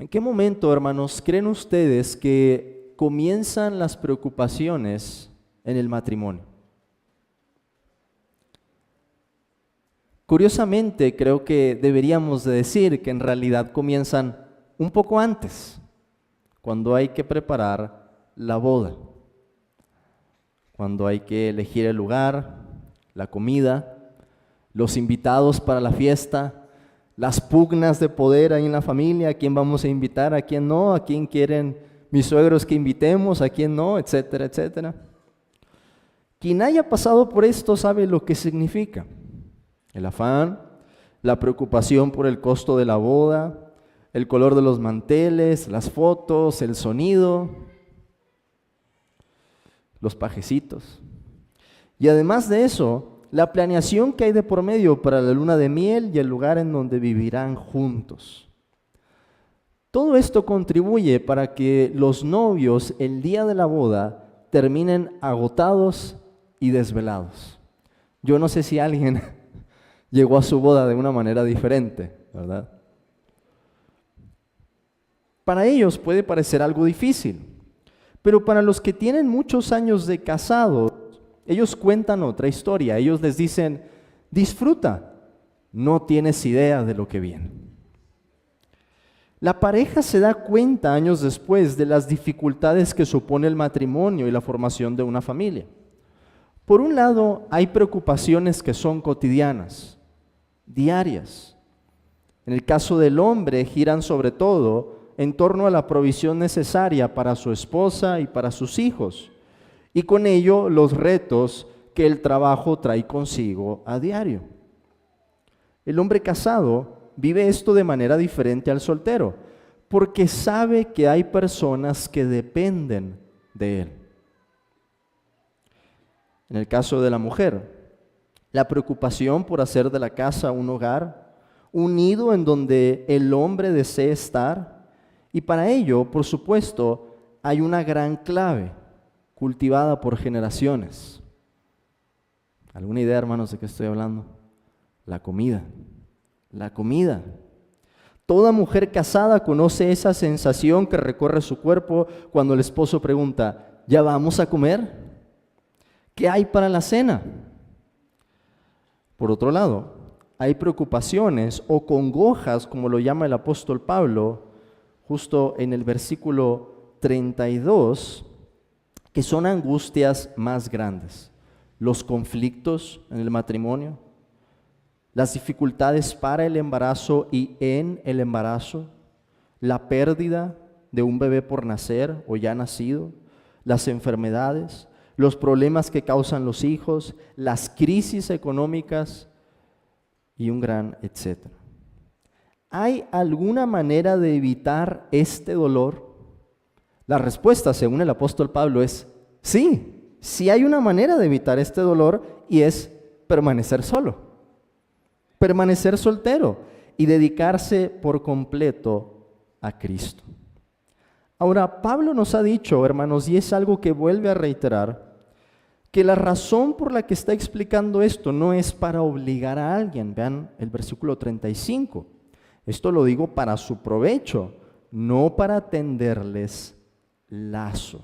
¿En qué momento, hermanos, creen ustedes que comienzan las preocupaciones en el matrimonio? Curiosamente, creo que deberíamos de decir que en realidad comienzan un poco antes, cuando hay que preparar la boda, cuando hay que elegir el lugar, la comida, los invitados para la fiesta, las pugnas de poder ahí en la familia, a quién vamos a invitar, a quién no, a quién quieren mis suegros que invitemos, a quién no, etcétera, etcétera. Quien haya pasado por esto sabe lo que significa. El afán, la preocupación por el costo de la boda, el color de los manteles, las fotos, el sonido, los pajecitos. Y además de eso, la planeación que hay de por medio para la luna de miel y el lugar en donde vivirán juntos. Todo esto contribuye para que los novios el día de la boda terminen agotados y desvelados. Yo no sé si alguien llegó a su boda de una manera diferente, ¿verdad? Para ellos puede parecer algo difícil, pero para los que tienen muchos años de casados, ellos cuentan otra historia. Ellos les dicen, disfruta, no tienes idea de lo que viene. La pareja se da cuenta años después de las dificultades que supone el matrimonio y la formación de una familia. Por un lado, hay preocupaciones que son cotidianas, diarias. En el caso del hombre, giran sobre todo en torno a la provisión necesaria para su esposa y para sus hijos, y con ello los retos que el trabajo trae consigo a diario. El hombre casado vive esto de manera diferente al soltero, porque sabe que hay personas que dependen de él. En el caso de la mujer, la preocupación por hacer de la casa un hogar, un nido en donde el hombre desee estar, y para ello, por supuesto, hay una gran clave cultivada por generaciones. ¿Alguna idea, hermanos, de qué estoy hablando? La comida. La comida. Toda mujer casada conoce esa sensación que recorre su cuerpo cuando el esposo pregunta, ¿ya vamos a comer? ¿Qué hay para la cena? Por otro lado, hay preocupaciones o congojas, como lo llama el apóstol Pablo, justo en el versículo 32, que son angustias más grandes. Los conflictos en el matrimonio, las dificultades para el embarazo y en el embarazo, la pérdida de un bebé por nacer o ya nacido, las enfermedades, los problemas que causan los hijos, las crisis económicas y un gran etcétera. ¿Hay alguna manera de evitar este dolor? La respuesta, según el apóstol Pablo, es sí, sí hay una manera de evitar este dolor y es permanecer solo, permanecer soltero y dedicarse por completo a Cristo. Ahora, Pablo nos ha dicho, hermanos, y es algo que vuelve a reiterar, que la razón por la que está explicando esto no es para obligar a alguien. Vean el versículo 35. Esto lo digo para su provecho, no para tenderles lazo.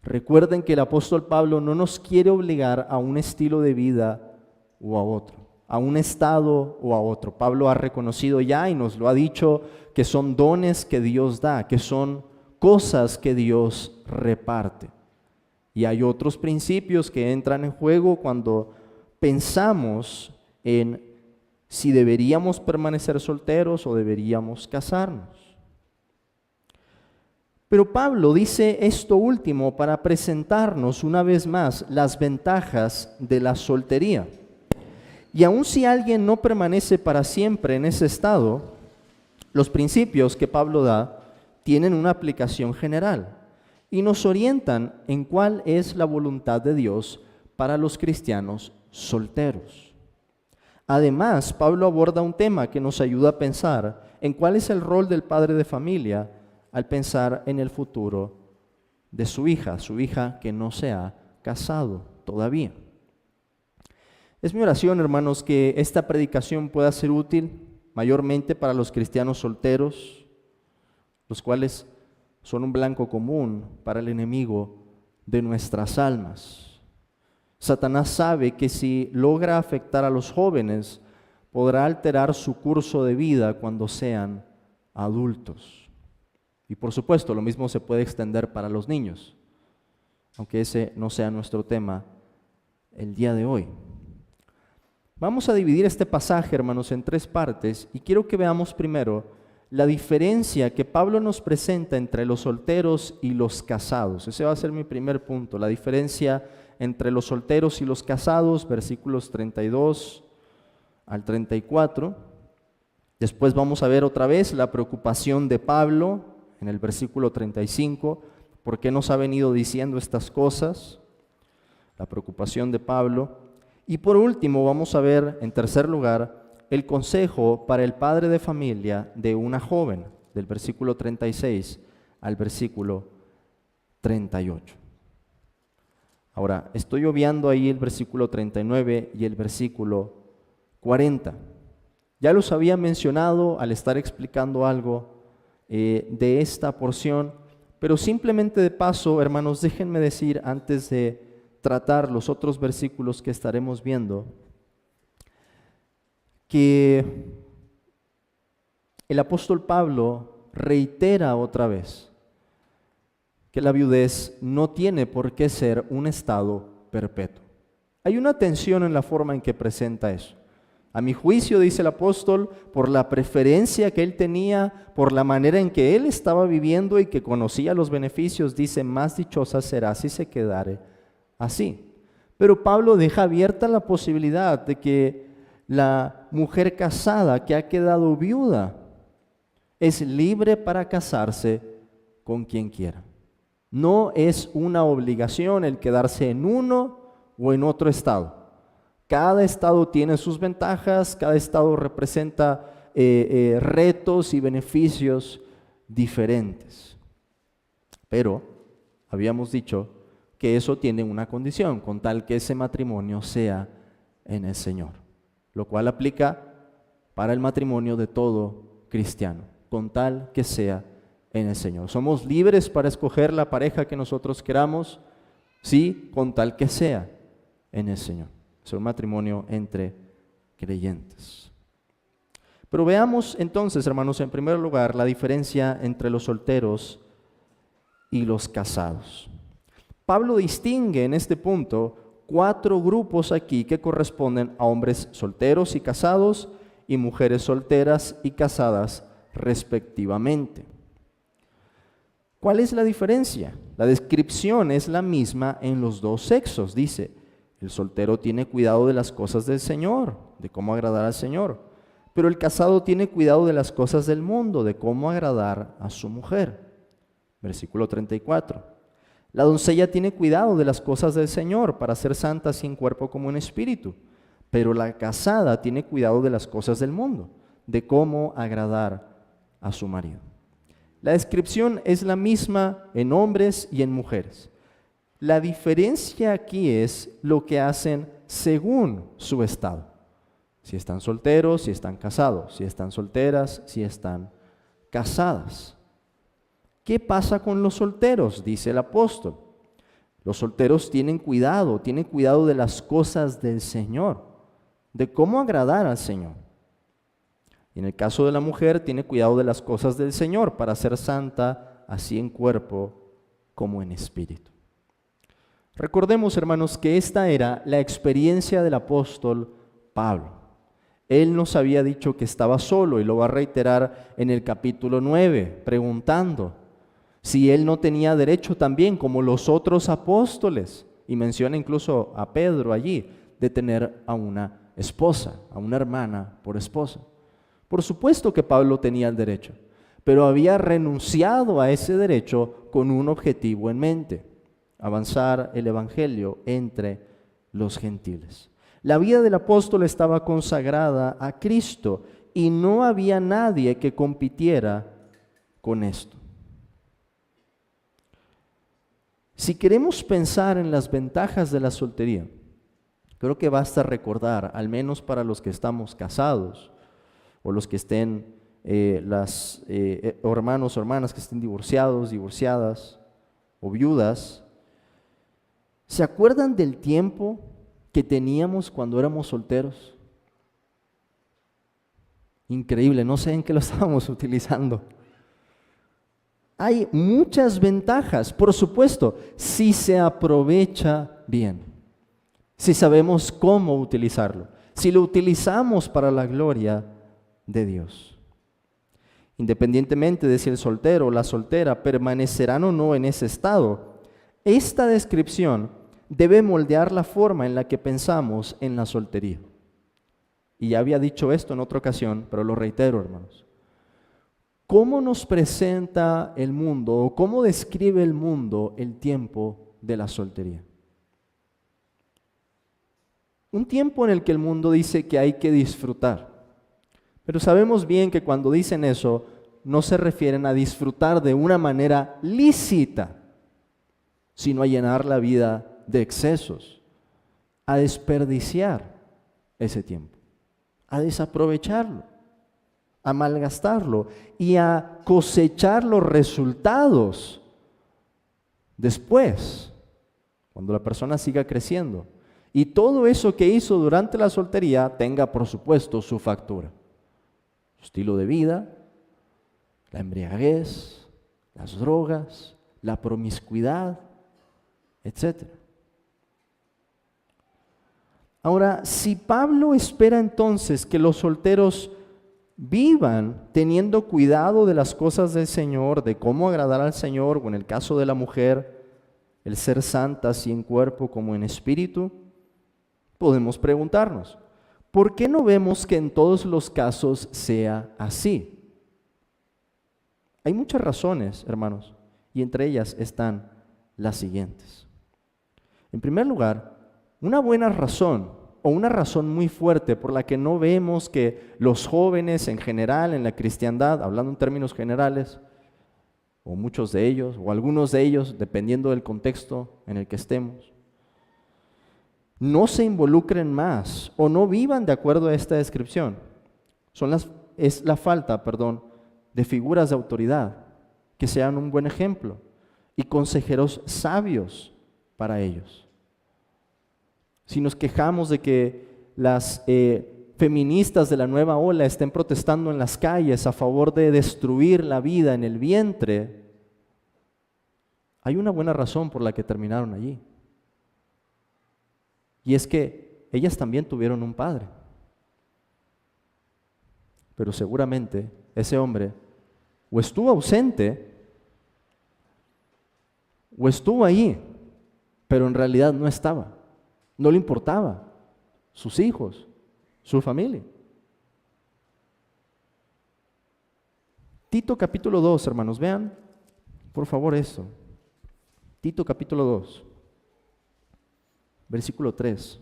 Recuerden que el apóstol Pablo no nos quiere obligar a un estilo de vida o a otro, a un estado o a otro. Pablo ha reconocido ya y nos lo ha dicho que son dones que Dios da, que son cosas que Dios reparte. Y hay otros principios que entran en juego cuando pensamos en si deberíamos permanecer solteros o deberíamos casarnos. Pero Pablo dice esto último para presentarnos una vez más las ventajas de la soltería. Y aun si alguien no permanece para siempre en ese estado, los principios que Pablo da tienen una aplicación general y nos orientan en cuál es la voluntad de Dios para los cristianos solteros. Además, Pablo aborda un tema que nos ayuda a pensar en cuál es el rol del padre de familia al pensar en el futuro de su hija que no se ha casado todavía. Es mi oración, hermanos, que esta predicación pueda ser útil mayormente para los cristianos solteros, los cuales son un blanco común para el enemigo de nuestras almas. Satanás sabe que si logra afectar a los jóvenes, podrá alterar su curso de vida cuando sean adultos. Y por supuesto, lo mismo se puede extender para los niños, aunque ese no sea nuestro tema el día de hoy. Vamos a dividir este pasaje, hermanos, en 3 partes, y quiero que veamos primero la diferencia que Pablo nos presenta entre los solteros y los casados. Ese va a ser mi primer punto, la diferencia entre los solteros y los casados, versículos 32 al 34. Después vamos a ver otra vez la preocupación de Pablo en el versículo 35. ¿Por qué nos ha venido diciendo estas cosas? La preocupación de Pablo. Y por último vamos a ver, en tercer lugar, el consejo para el padre de familia de una joven, del versículo 36 al versículo 38. Ahora, estoy obviando ahí el versículo 39 y el versículo 40. Ya los había mencionado al estar explicando algo de esta porción, pero simplemente de paso, hermanos, déjenme decir antes de tratar los otros versículos que estaremos viendo, que el apóstol Pablo reitera otra vez que la viudez no tiene por qué ser un estado perpetuo. Hay una tensión en la forma en que presenta eso. A mi juicio, dice el apóstol, por la preferencia que él tenía, por la manera en que él estaba viviendo y que conocía los beneficios, dice, más dichosa será si se quedare así. Pero Pablo deja abierta la posibilidad de que la mujer casada que ha quedado viuda es libre para casarse con quien quiera. No es una obligación el quedarse en uno o en otro estado. Cada estado tiene sus ventajas, cada estado representa retos y beneficios diferentes. Pero habíamos dicho que eso tiene una condición, con tal que ese matrimonio sea en el Señor, lo cual aplica para el matrimonio de todo cristiano, con tal que sea en el Señor. Somos libres para escoger la pareja que nosotros queramos, sí, con tal que sea en el Señor. Es un matrimonio entre creyentes. Pero veamos entonces, hermanos, en primer lugar, la diferencia entre los solteros y los casados. Pablo distingue en este punto 4 grupos aquí que corresponden a hombres solteros y casados y mujeres solteras y casadas respectivamente. ¿Cuál es la diferencia? La descripción es la misma en los dos sexos. Dice, el soltero tiene cuidado de las cosas del Señor, de cómo agradar al Señor, pero el casado tiene cuidado de las cosas del mundo, de cómo agradar a su mujer. Versículo 34. La doncella tiene cuidado de las cosas del Señor para ser santa así en cuerpo como en espíritu, pero la casada tiene cuidado de las cosas del mundo, de cómo agradar a su marido. La descripción es la misma en hombres y en mujeres. La diferencia aquí es lo que hacen según su estado. Si están solteros, si están casados, si están solteras, si están casadas. ¿Qué pasa con los solteros? Dice el apóstol. Los solteros tienen cuidado de las cosas del Señor, de cómo agradar al Señor. Y en el caso de la mujer, tiene cuidado de las cosas del Señor para ser santa, así en cuerpo como en espíritu. Recordemos, hermanos, que esta era la experiencia del apóstol Pablo. Él nos había dicho que estaba solo y lo va a reiterar en el capítulo 9, preguntando si él no tenía derecho también, como los otros apóstoles, y menciona incluso a Pedro allí, de tener a una esposa, a una hermana por esposa. Por supuesto que Pablo tenía el derecho, pero había renunciado a ese derecho con un objetivo en mente: avanzar el evangelio entre los gentiles. La vida del apóstol estaba consagrada a Cristo y no había nadie que compitiera con esto. Si queremos pensar en las ventajas de la soltería, creo que basta recordar, al menos para los que estamos casados o los que estén hermanos o hermanas que estén divorciados, divorciadas o viudas, ¿se acuerdan del tiempo que teníamos cuando éramos solteros? Increíble, no sé en qué lo estábamos utilizando. Hay muchas ventajas, por supuesto, si se aprovecha bien, si sabemos cómo utilizarlo, si lo utilizamos para la gloria de Dios. Independientemente de si el soltero o la soltera permanecerán o no en ese estado, esta descripción debe moldear la forma en la que pensamos en la soltería. Y ya había dicho esto en otra ocasión, pero lo reitero, hermanos. ¿Cómo nos presenta el mundo o cómo describe el mundo el tiempo de la soltería? Un tiempo en el que el mundo dice que hay que disfrutar. Pero sabemos bien que cuando dicen eso, no se refieren a disfrutar de una manera lícita, sino a llenar la vida de excesos, a desperdiciar ese tiempo, a desaprovecharlo, a malgastarlo y a cosechar los resultados después, cuando la persona siga creciendo. Y todo eso que hizo durante la soltería tenga, por supuesto, su factura. Su estilo de vida, la embriaguez, las drogas, la promiscuidad, etc. Ahora, si Pablo espera entonces que los solteros vivan teniendo cuidado de las cosas del Señor, de cómo agradar al Señor, o en el caso de la mujer, el ser santa, así en cuerpo como en espíritu, podemos preguntarnos, ¿por qué no vemos que en todos los casos sea así? Hay muchas razones, hermanos, y entre ellas están las siguientes. En primer lugar, una buena razón o una razón muy fuerte por la que no vemos que los jóvenes en general en la cristiandad, hablando en términos generales, o muchos de ellos, o algunos de ellos, dependiendo del contexto en el que estemos, no se involucren más o no vivan de acuerdo a esta descripción. Es la falta, de figuras de autoridad que sean un buen ejemplo y consejeros sabios para ellos. Si nos quejamos de que las feministas de la nueva ola estén protestando en las calles a favor de destruir la vida en el vientre, hay una buena razón por la que terminaron allí. Y es que ellas también tuvieron un padre. Pero seguramente ese hombre o estuvo ausente o estuvo ahí, pero en realidad no estaba. No le importaba sus hijos, su familia. Tito capítulo 2, hermanos, vean por favor esto. Tito capítulo 2, versículo 3.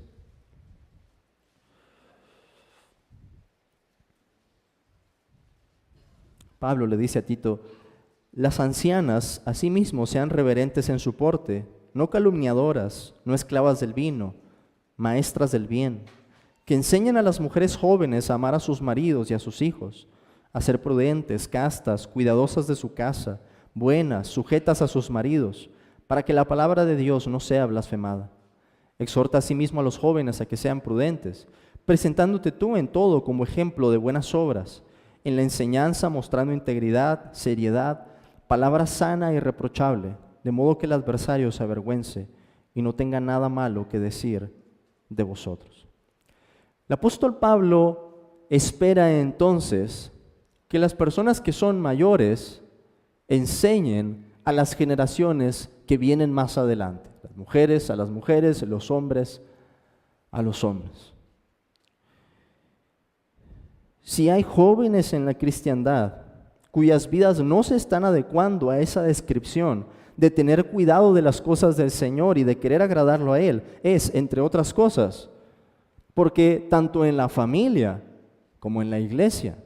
Pablo le dice a Tito: las ancianas asimismo sean reverentes en su porte, no calumniadoras, no esclavas del vino, maestras del bien, que enseñen a las mujeres jóvenes a amar a sus maridos y a sus hijos, a ser prudentes, castas, cuidadosas de su casa, buenas, sujetas a sus maridos, para que la palabra de Dios no sea blasfemada. Exhorta asimismo a los jóvenes a que sean prudentes, presentándote tú en todo como ejemplo de buenas obras, en la enseñanza mostrando integridad, seriedad, palabra sana e irreprochable, de modo que el adversario se avergüence y no tenga nada malo que decir de vosotros. El apóstol Pablo espera entonces que las personas que son mayores enseñen a las generaciones que vienen más adelante, las mujeres a las mujeres, los hombres a los hombres. Si hay jóvenes en la cristiandad cuyas vidas no se están adecuando a esa descripción de tener cuidado de las cosas del Señor y de querer agradarlo a Él, es, entre otras cosas, porque tanto en la familia como en la iglesia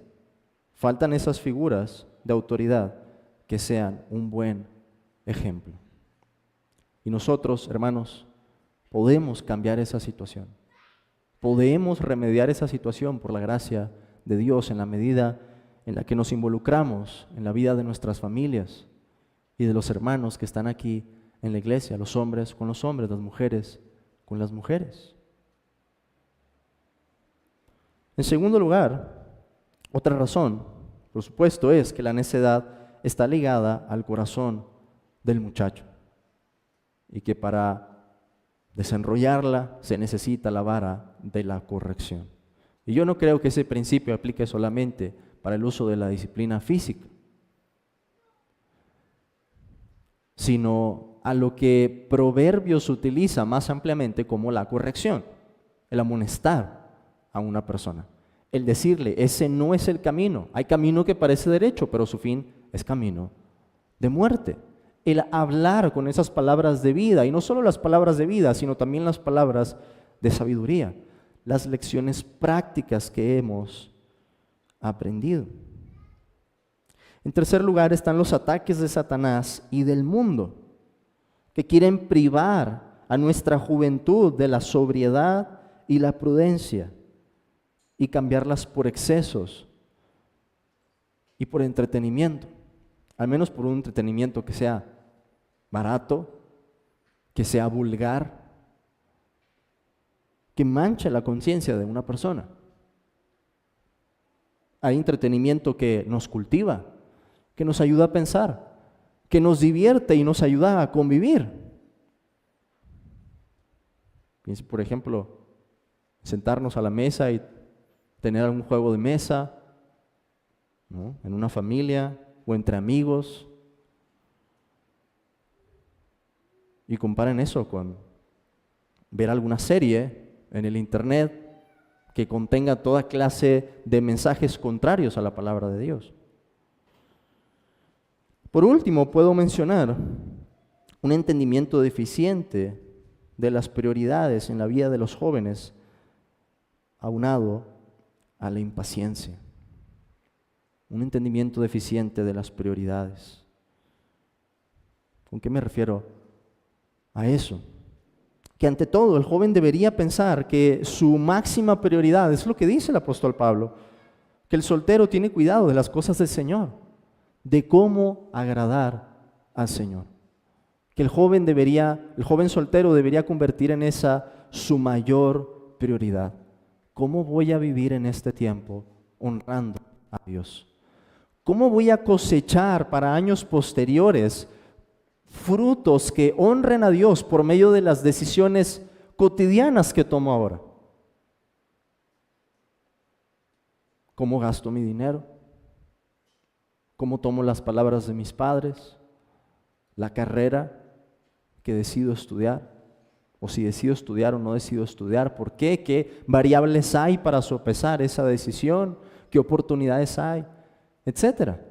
faltan esas figuras de autoridad que sean un buen ejemplo. Y nosotros, hermanos, podemos cambiar esa situación. Podemos remediar esa situación por la gracia de Dios en la medida en la que nos involucramos en la vida de nuestras familias y de los hermanos que están aquí en la iglesia, los hombres con los hombres, las mujeres con las mujeres. En segundo lugar, otra razón, por supuesto, es que la necedad está ligada al corazón del muchacho y que para desenrollarla se necesita la vara de la corrección. Y yo no creo que ese principio aplique solamente para el uso de la disciplina física, sino a lo que Proverbios utiliza más ampliamente como la corrección, el amonestar a una persona, el decirle, ese no es el camino, hay camino que parece derecho, pero su fin es camino de muerte. El hablar con esas palabras de vida, y no solo las palabras de vida, sino también las palabras de sabiduría, las lecciones prácticas que hemos aprendido. En tercer lugar están los ataques de Satanás y del mundo, que quieren privar a nuestra juventud de la sobriedad y la prudencia y cambiarlas por excesos y por entretenimiento, al menos por un entretenimiento que sea barato, que sea vulgar, que manche la conciencia de una persona. Hay entretenimiento que nos cultiva, que nos ayuda a pensar, que nos divierte y nos ayuda a convivir. Piense, por ejemplo, sentarnos a la mesa y tener algún juego de mesa, ¿no?, en una familia o entre amigos. Y comparen eso con ver alguna serie en el internet que contenga toda clase de mensajes contrarios a la palabra de Dios. Por último, puedo mencionar un entendimiento deficiente de las prioridades en la vida de los jóvenes, aunado a la impaciencia. Un entendimiento deficiente de las prioridades. ¿Con qué me refiero a eso? Que ante todo el joven debería pensar que su máxima prioridad, es lo que dice el apóstol Pablo, que el soltero tiene cuidado de las cosas del Señor, de cómo agradar al Señor. Que el joven soltero debería convertir en esa su mayor prioridad. ¿Cómo voy a vivir en este tiempo honrando a Dios? ¿Cómo voy a cosechar para años posteriores frutos que honren a Dios por medio de las decisiones cotidianas que tomo ahora? ¿Cómo gasto mi dinero? ¿Cómo tomo las palabras de mis padres? ¿La carrera que decido estudiar? ¿O si decido estudiar o no decido estudiar? ¿Por qué? ¿Qué variables hay para sopesar esa decisión? ¿Qué oportunidades hay? Etcétera.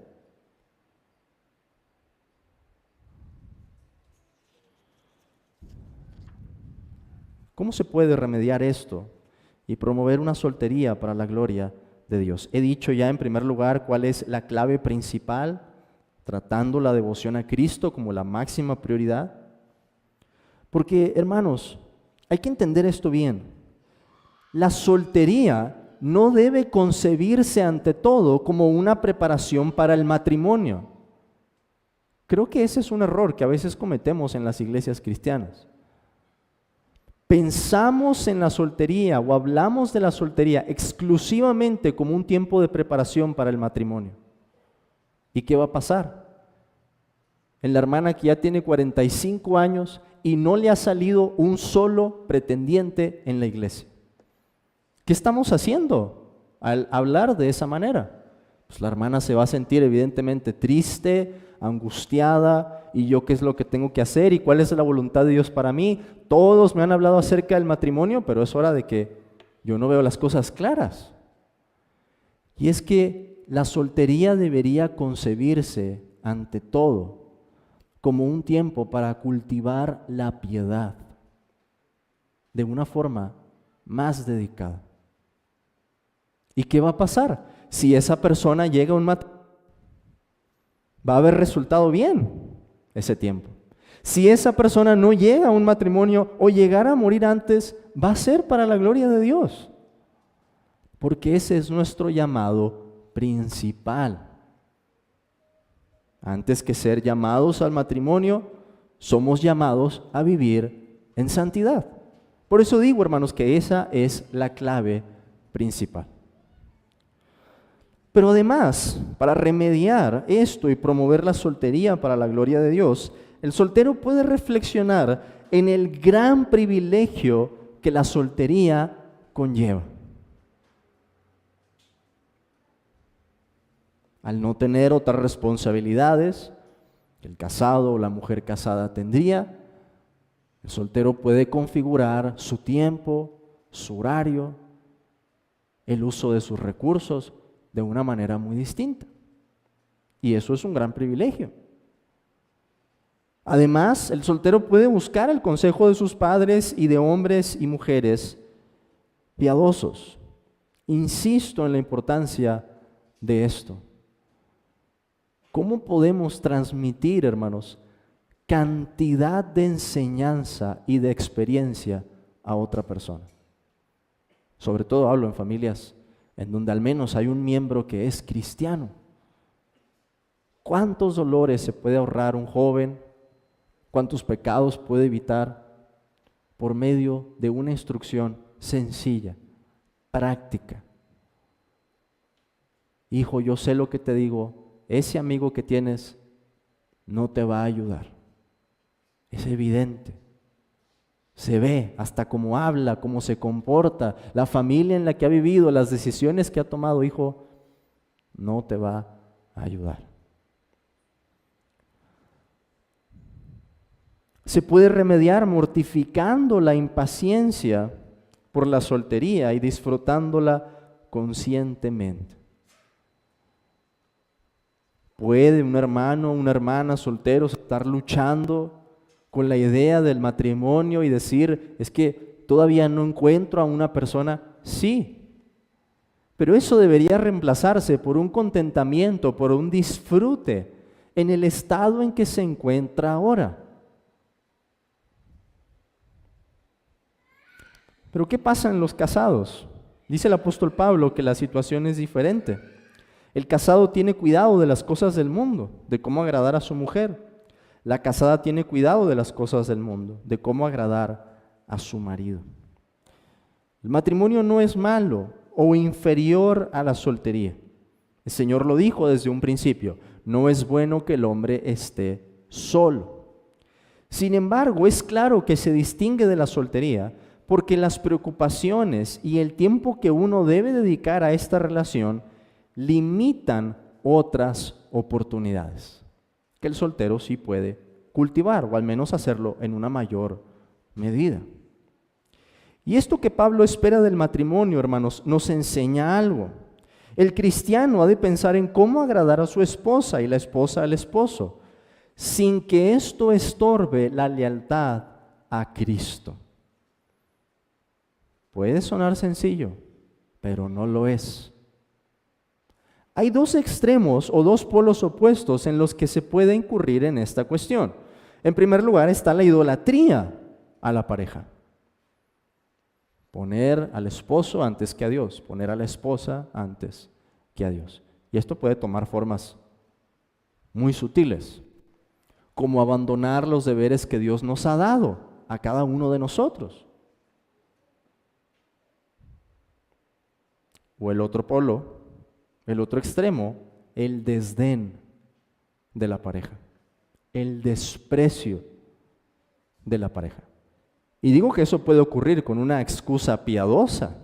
¿Cómo se puede remediar esto y promover una soltería para la gloria de Dios? He dicho ya en primer lugar cuál es la clave principal, tratando la devoción a Cristo como la máxima prioridad. Porque, hermanos, hay que entender esto bien. La soltería no debe concebirse ante todo como una preparación para el matrimonio. Creo que ese es un error que a veces cometemos en las iglesias cristianas. Pensamos en la soltería o hablamos de la soltería exclusivamente como un tiempo de preparación para el matrimonio. ¿Y qué va a pasar? En la hermana que ya tiene 45 años y no le ha salido un solo pretendiente en la iglesia. ¿Qué estamos haciendo al hablar de esa manera? Pues la hermana se va a sentir evidentemente triste, angustiada, y yo qué es lo que tengo que hacer y cuál es la voluntad de Dios para mí. Todos me han hablado acerca del matrimonio, pero es hora de que yo no veo las cosas claras. Y es que la soltería debería concebirse ante todo como un tiempo para cultivar la piedad de una forma más dedicada. ¿Y qué va a pasar? Si esa persona llega a un matrimonio, va a haber resultado bien ese tiempo. Si esa persona no llega a un matrimonio o llegara a morir antes, va a ser para la gloria de Dios. Porque ese es nuestro llamado principal. Antes que ser llamados al matrimonio, somos llamados a vivir en santidad. Por eso digo, hermanos, que esa es la clave principal. Pero además, para remediar esto y promover la soltería para la gloria de Dios, el soltero puede reflexionar en el gran privilegio que la soltería conlleva. Al no tener otras responsabilidades que el casado o la mujer casada tendría, el soltero puede configurar su tiempo, su horario, el uso de sus recursos de una manera muy distinta. Y eso es un gran privilegio. Además, el soltero puede buscar el consejo de sus padres y de hombres y mujeres piadosos. Insisto en la importancia de esto. ¿Cómo podemos transmitir, hermanos, cantidad de enseñanza y de experiencia a otra persona? Sobre todo hablo en familias en donde al menos hay un miembro que es cristiano. ¿Cuántos dolores se puede ahorrar un joven? ¿Cuántos pecados puede evitar por medio de una instrucción sencilla, práctica? Hijo, yo sé lo que te digo, ese amigo que tienes no te va a ayudar. Es evidente. Se ve hasta cómo habla, cómo se comporta, la familia en la que ha vivido, las decisiones que ha tomado. Hijo, no te va a ayudar. Se puede remediar mortificando la impaciencia por la soltería y disfrutándola conscientemente. ¿Puede un hermano o una hermana solteros estar luchando con la idea del matrimonio y decir, es que todavía no encuentro a una persona? Sí, pero eso debería reemplazarse por un contentamiento, por un disfrute en el estado en que se encuentra ahora. Pero ¿qué pasa en los casados? Dice el apóstol Pablo que la situación es diferente. El casado tiene cuidado de las cosas del mundo, de cómo agradar a su mujer. La casada tiene cuidado de las cosas del mundo, de cómo agradar a su marido. El matrimonio no es malo o inferior a la soltería. El Señor lo dijo desde un principio, no es bueno que el hombre esté solo. Sin embargo, es claro que se distingue de la soltería porque las preocupaciones y el tiempo que uno debe dedicar a esta relación limitan otras oportunidades que el soltero sí puede cultivar, o al menos hacerlo en una mayor medida. Y esto que Pablo espera del matrimonio, hermanos, nos enseña algo. El cristiano ha de pensar en cómo agradar a su esposa y la esposa al esposo, sin que esto estorbe la lealtad a Cristo. Puede sonar sencillo, pero no lo es. Hay dos extremos o dos polos opuestos en los que se puede incurrir en esta cuestión. En primer lugar está la idolatría a la pareja. Poner al esposo antes que a Dios, poner a la esposa antes que a Dios. Y esto puede tomar formas muy sutiles, como abandonar los deberes que Dios nos ha dado a cada uno de nosotros. O el otro polo, el otro extremo, el desdén de la pareja, el desprecio de la pareja. Y digo que eso puede ocurrir con una excusa piadosa.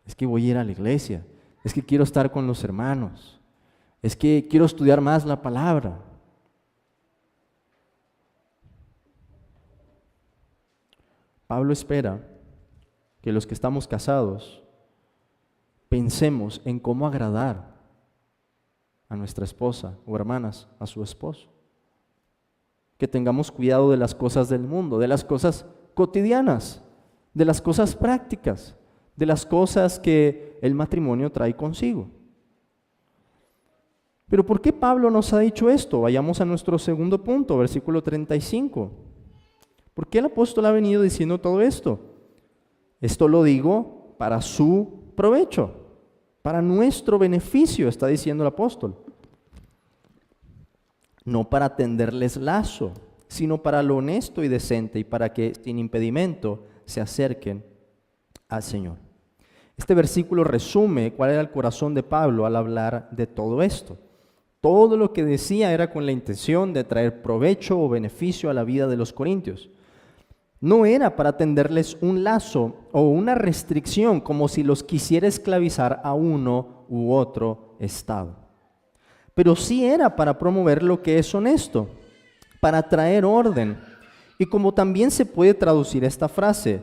Es que voy a ir a la iglesia, es que quiero estar con los hermanos, es que quiero estudiar más la palabra. Pablo espera que los que estamos casados pensemos en cómo agradar a nuestra esposa o hermanas, a su esposo. Que tengamos cuidado de las cosas del mundo, de las cosas cotidianas, de las cosas prácticas, de las cosas que el matrimonio trae consigo. Pero ¿por qué Pablo nos ha dicho esto? Vayamos a nuestro segundo punto, versículo 35. ¿Por qué el apóstol ha venido diciendo todo esto? Esto lo digo para su provecho. para nuestro beneficio, está diciendo el apóstol. No para tenderles lazo, sino para lo honesto y decente y para que sin impedimento se acerquen al Señor. Este versículo resume cuál era el corazón de Pablo al hablar de todo esto. Todo lo que decía era con la intención de traer provecho o beneficio a la vida de los corintios. No era para tenderles un lazo o una restricción como si los quisiera esclavizar a uno u otro estado. Pero sí era para promover lo que es honesto, para traer orden. Y como también se puede traducir esta frase,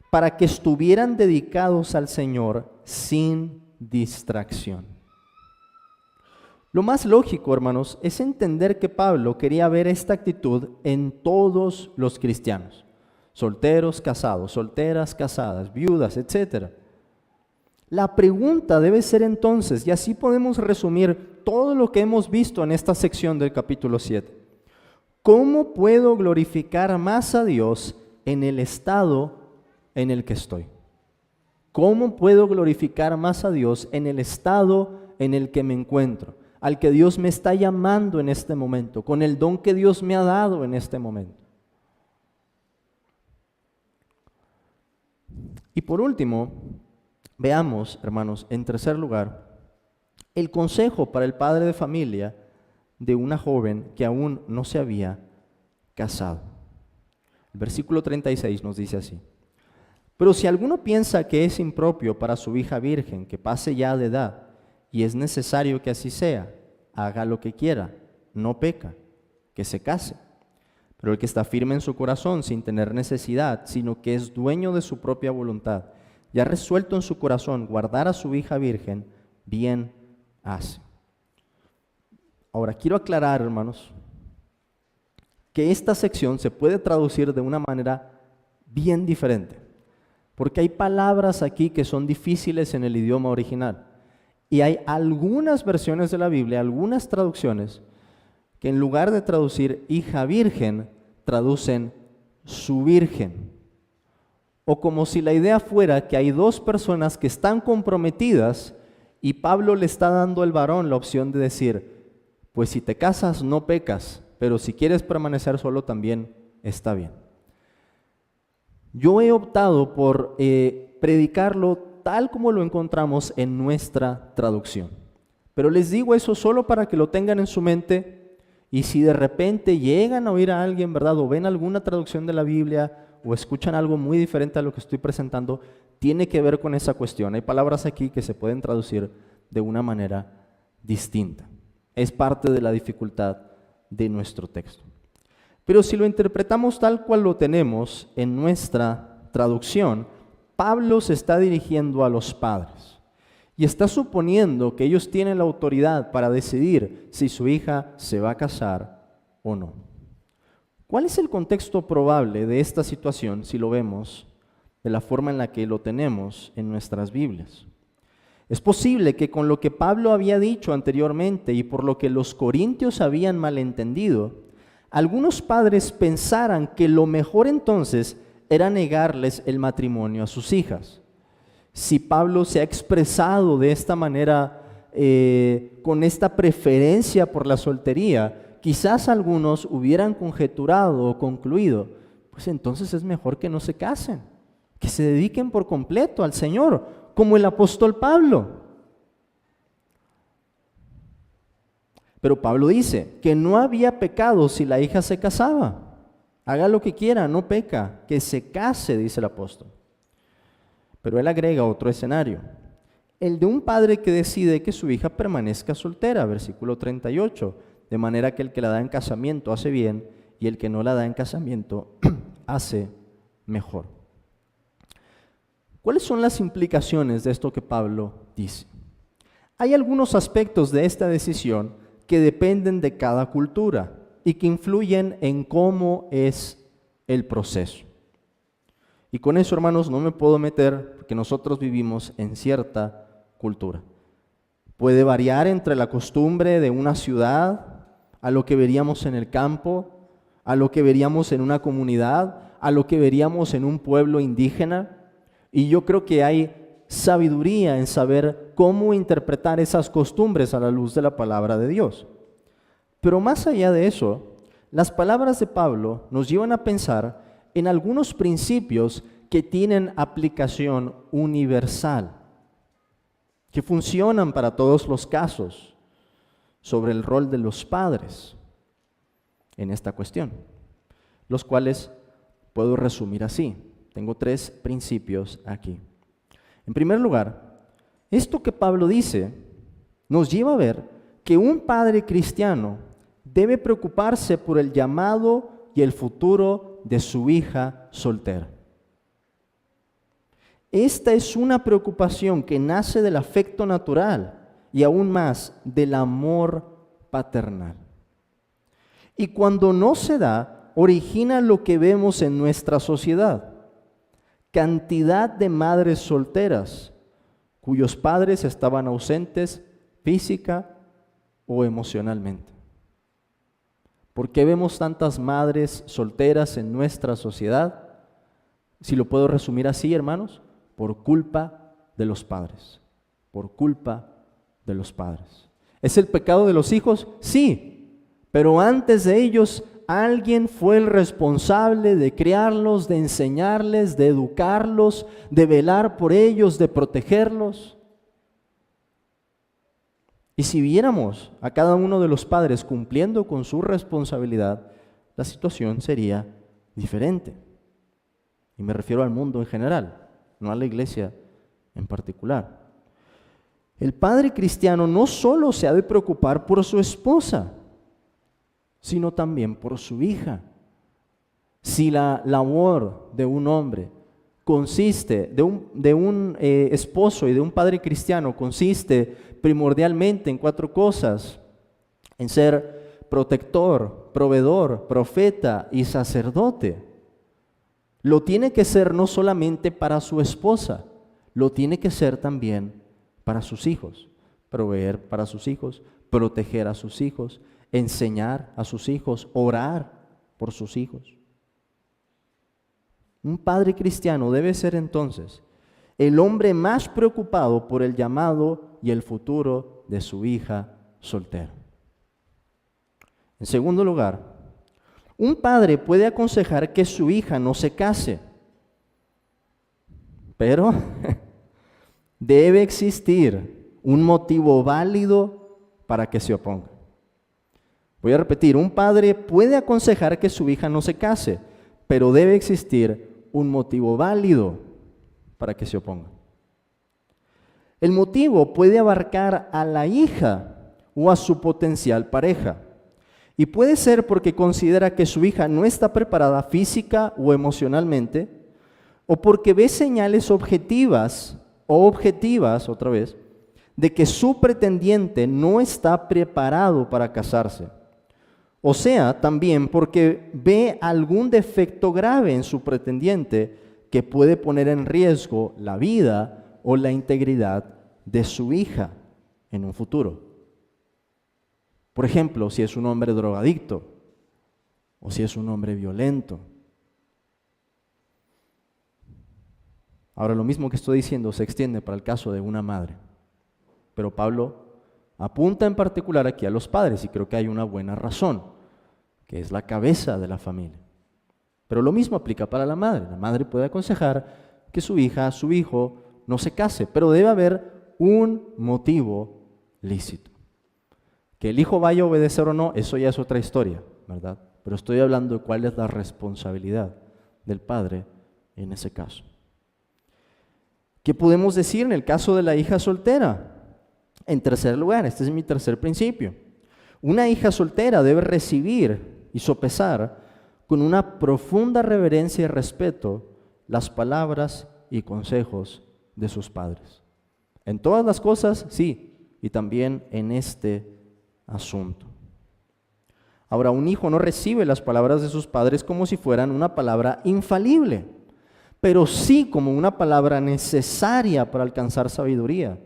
para que estuvieran dedicados al Señor sin distracción. Lo más lógico, hermanos, es entender que Pablo quería ver esta actitud en todos los cristianos. Solteros, casados, solteras, casadas, viudas, etc. La pregunta debe ser entonces, y así podemos resumir todo lo que hemos visto en esta sección del capítulo 7. ¿Cómo puedo glorificar más a Dios en el estado en el que estoy? ¿Cómo puedo glorificar más a Dios en el estado en el que me encuentro? Al que Dios me está llamando en este momento, con el don que Dios me ha dado en este momento. Y por último, veamos, hermanos, en tercer lugar, el consejo para el padre de familia de una joven que aún no se había casado. El versículo 36 nos dice así: pero si alguno piensa que es impropio para su hija virgen que pase ya de edad, y es necesario que así sea, haga lo que quiera, no peca, que se case. Pero el que está firme en su corazón sin tener necesidad, sino que es dueño de su propia voluntad, y ha resuelto en su corazón guardar a su hija virgen, bien hace. Ahora, quiero aclarar, hermanos, que esta sección se puede traducir de una manera bien diferente, porque hay palabras aquí que son difíciles en el idioma original. Y hay algunas versiones de la Biblia, algunas traducciones, que en lugar de traducir hija virgen, traducen su virgen. O como si la idea fuera que hay dos personas que están comprometidas y Pablo le está dando al varón la opción de decir, pues si te casas no pecas, pero si quieres permanecer solo también está bien. Yo he optado por predicarlo tal como lo encontramos en nuestra traducción. Pero les digo eso solo para que lo tengan en su mente, y si de repente llegan a oír a alguien, ¿verdad? O ven alguna traducción de la Biblia o escuchan algo muy diferente a lo que estoy presentando, tiene que ver con esa cuestión. Hay palabras aquí que se pueden traducir de una manera distinta. Es parte de la dificultad de nuestro texto. Pero si lo interpretamos tal cual lo tenemos en nuestra traducción, Pablo se está dirigiendo a los padres y está suponiendo que ellos tienen la autoridad para decidir si su hija se va a casar o no. ¿Cuál es el contexto probable de esta situación si lo vemos de la forma en la que lo tenemos en nuestras Biblias? Es posible que con lo que Pablo había dicho anteriormente y por lo que los corintios habían malentendido, algunos padres pensaran que lo mejor entonces era negarles el matrimonio a sus hijas. Si Pablo se ha expresado de esta manera, con esta preferencia por la soltería, quizás algunos hubieran conjeturado o concluido, pues entonces es mejor que no se casen, que se dediquen por completo al Señor, como el apóstol Pablo. Pero Pablo dice que no había pecado si la hija se casaba. Haga lo que quiera, no peca, que se case, dice el apóstol. Pero él agrega otro escenario, el de un padre que decide que su hija permanezca soltera, versículo 38, de manera que el que la da en casamiento hace bien y el que no la da en casamiento hace mejor. ¿Cuáles son las implicaciones de esto que Pablo dice? Hay algunos aspectos de esta decisión que dependen de cada cultura y que influyen en cómo es el proceso. Y con eso, hermanos, no me puedo meter porque nosotros vivimos en cierta cultura. Puede variar entre la costumbre de una ciudad, a lo que veríamos en el campo, a lo que veríamos en una comunidad, a lo que veríamos en un pueblo indígena. Y yo creo que hay sabiduría en saber cómo interpretar esas costumbres a la luz de la palabra de Dios. Pero más allá de eso, las palabras de Pablo nos llevan a pensar en algunos principios que tienen aplicación universal, que funcionan para todos los casos, sobre el rol de los padres en esta cuestión, los cuales puedo resumir así. Tengo 3 principios aquí. En primer lugar, esto que Pablo dice nos lleva a ver que un padre cristiano debe preocuparse por el llamado y el futuro de su hija soltera. Esta es una preocupación que nace del afecto natural y aún más del amor paternal. Y cuando no se da, origina lo que vemos en nuestra sociedad: cantidad de madres solteras cuyos padres estaban ausentes física o emocionalmente. ¿Por qué vemos tantas madres solteras en nuestra sociedad? Si lo puedo resumir así, hermanos, por culpa de los padres. Por culpa de los padres. ¿Es el pecado de los hijos? Sí, pero antes de ellos alguien fue el responsable de criarlos, de enseñarles, de educarlos, de velar por ellos, de protegerlos. Y si viéramos a cada uno de los padres cumpliendo con su responsabilidad, la situación sería diferente. Y me refiero al mundo en general, no a la iglesia en particular. El padre cristiano no solo se ha de preocupar por su esposa, sino también por su hija. Si la labor de un hombre consiste, de un esposo y de un padre cristiano, consiste primordialmente en 4 cosas: en ser protector, proveedor, profeta y sacerdote. Lo tiene que ser no solamente para su esposa, lo tiene que ser también para sus hijos. Proveer para sus hijos, proteger a sus hijos, enseñar a sus hijos, orar por sus hijos. Un padre cristiano debe ser entonces el hombre más preocupado por el llamado y el futuro de su hija soltera. En segundo lugar, un padre puede aconsejar que su hija no se case, pero debe existir un motivo válido para que se oponga. Voy a repetir: un padre puede aconsejar que su hija no se case, pero debe existir un motivo válido para que se oponga. El motivo puede abarcar a la hija o a su potencial pareja, y puede ser porque considera que su hija no está preparada física o emocionalmente, o porque ve señales objetivas otra vez, de que su pretendiente no está preparado para casarse. O sea, también porque ve algún defecto grave en su pretendiente que puede poner en riesgo la vida o la integridad de su hija en un futuro. Por ejemplo, si es un hombre drogadicto o si es un hombre violento. Ahora, lo mismo que estoy diciendo se extiende para el caso de una madre, pero Pablo apunta en particular aquí a los padres, y creo que hay una buena razón, que es la cabeza de la familia. Pero lo mismo aplica para la madre. La madre puede aconsejar que su hija, su hijo, no se case, pero debe haber un motivo lícito. Que el hijo vaya a obedecer o no, eso ya es otra historia, ¿verdad? Pero estoy hablando de cuál es la responsabilidad del padre en ese caso. ¿Qué podemos decir en el caso de la hija soltera? En tercer lugar, este es mi tercer principio. Una hija soltera debe recibir y sopesar con una profunda reverencia y respeto las palabras y consejos de sus padres. En todas las cosas, sí, y también en este asunto. Ahora, un hijo no recibe las palabras de sus padres como si fueran una palabra infalible, pero sí como una palabra necesaria para alcanzar sabiduría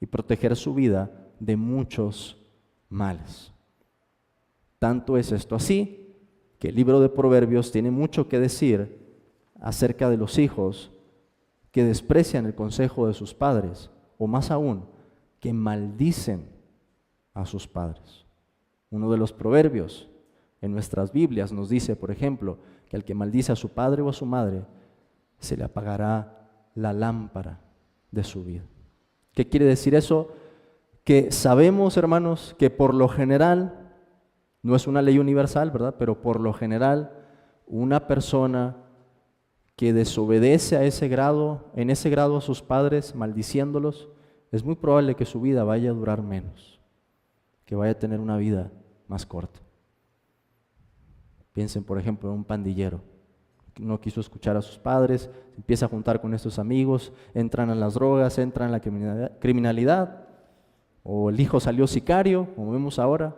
y proteger su vida de muchos males. Tanto es esto así que el libro de Proverbios tiene mucho que decir acerca de los hijos que desprecian el consejo de sus padres o más aún, que maldicen a sus padres. Uno de los proverbios en nuestras Biblias nos dice, por ejemplo, que al que maldice a su padre o a su madre, se le apagará la lámpara de su vida. ¿Qué quiere decir eso? Que sabemos, hermanos, que por lo general, no es una ley universal, ¿verdad? Pero por lo general, una persona que desobedece a ese grado, en ese grado a sus padres, maldiciéndolos, es muy probable que su vida vaya a durar menos, que vaya a tener una vida más corta. Piensen, por ejemplo, en un pandillero. No quiso escuchar a sus padres, se empieza a juntar con estos amigos, entran a las drogas, entran a la criminalidad, o el hijo salió sicario, como vemos ahora,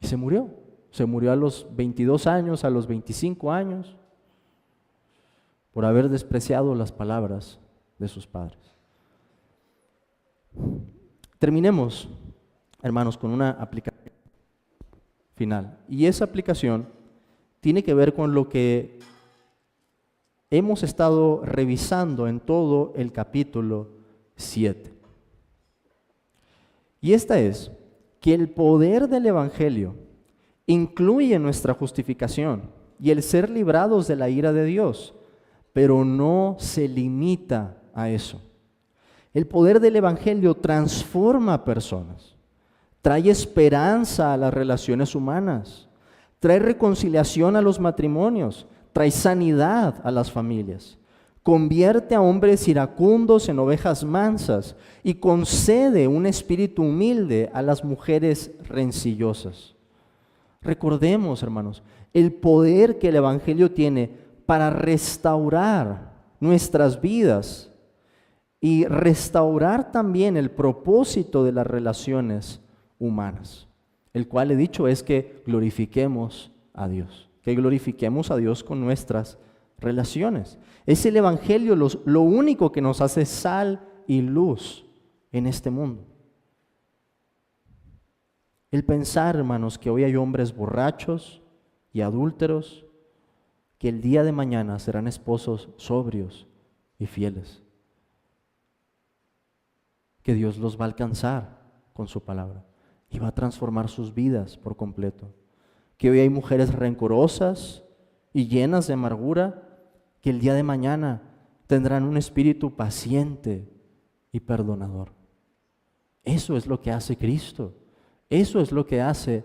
y se murió. Se murió a los 22 años, a los 25 años, por haber despreciado las palabras de sus padres. Terminemos, hermanos, con una aplicación final. Y esa aplicación tiene que ver con lo que hemos estado revisando en todo el capítulo 7. Y esta es que el poder del Evangelio incluye nuestra justificación y el ser librados de la ira de Dios, pero no se limita a eso. El poder del Evangelio transforma a personas, trae esperanza a las relaciones humanas, trae reconciliación a los matrimonios, trae sanidad a las familias, convierte a hombres iracundos en ovejas mansas y concede un espíritu humilde a las mujeres rencillosas. Recordemos, hermanos, el poder que el Evangelio tiene para restaurar nuestras vidas y restaurar también el propósito de las relaciones humanas, el cual he dicho es que glorifiquemos a Dios, que glorifiquemos a Dios con nuestras relaciones. Es el Evangelio lo único que nos hace sal y luz en este mundo. El pensar, hermanos, que hoy hay hombres borrachos y adúlteros, que el día de mañana serán esposos sobrios y fieles, que Dios los va a alcanzar con su palabra y va a transformar sus vidas por completo. Que hoy hay mujeres rencorosas y llenas de amargura, que el día de mañana tendrán un espíritu paciente y perdonador. Eso es lo que hace Cristo. Eso es lo que hace el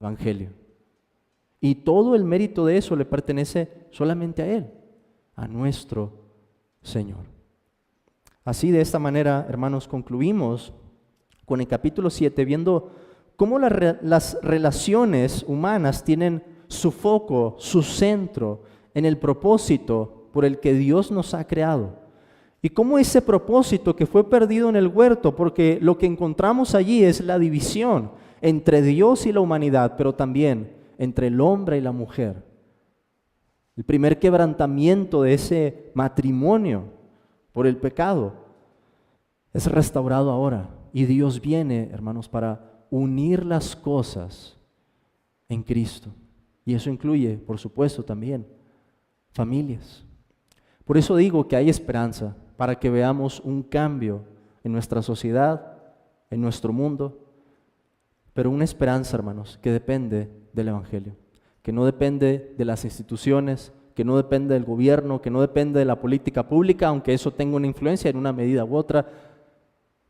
Evangelio. Y todo el mérito de eso le pertenece solamente a Él, a nuestro Señor. Así, de esta manera, hermanos, concluimos con el capítulo 7, viendo cómo las relaciones humanas tienen su foco, su centro en el propósito por el que Dios nos ha creado. Y cómo ese propósito que fue perdido en el huerto, porque lo que encontramos allí es la división entre Dios y la humanidad, pero también entre el hombre y la mujer. El primer quebrantamiento de ese matrimonio por el pecado es restaurado ahora. Y Dios viene, hermanos, para unir las cosas en Cristo. Y eso incluye, por supuesto, también familias. Por eso digo que hay esperanza para que veamos un cambio en nuestra sociedad, en nuestro mundo, pero una esperanza, hermanos, que depende del Evangelio, que no depende de las instituciones, que no depende del gobierno, que no depende de la política pública, aunque eso tenga una influencia en una medida u otra,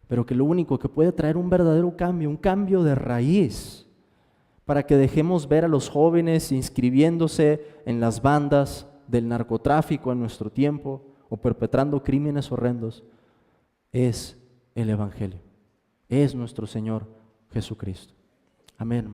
pero que lo único que puede traer un verdadero cambio, un cambio de raíz, para que dejemos ver a los jóvenes inscribiéndose en las bandas del narcotráfico en nuestro tiempo o perpetrando crímenes horrendos, es el Evangelio, es nuestro Señor Jesucristo. Amén.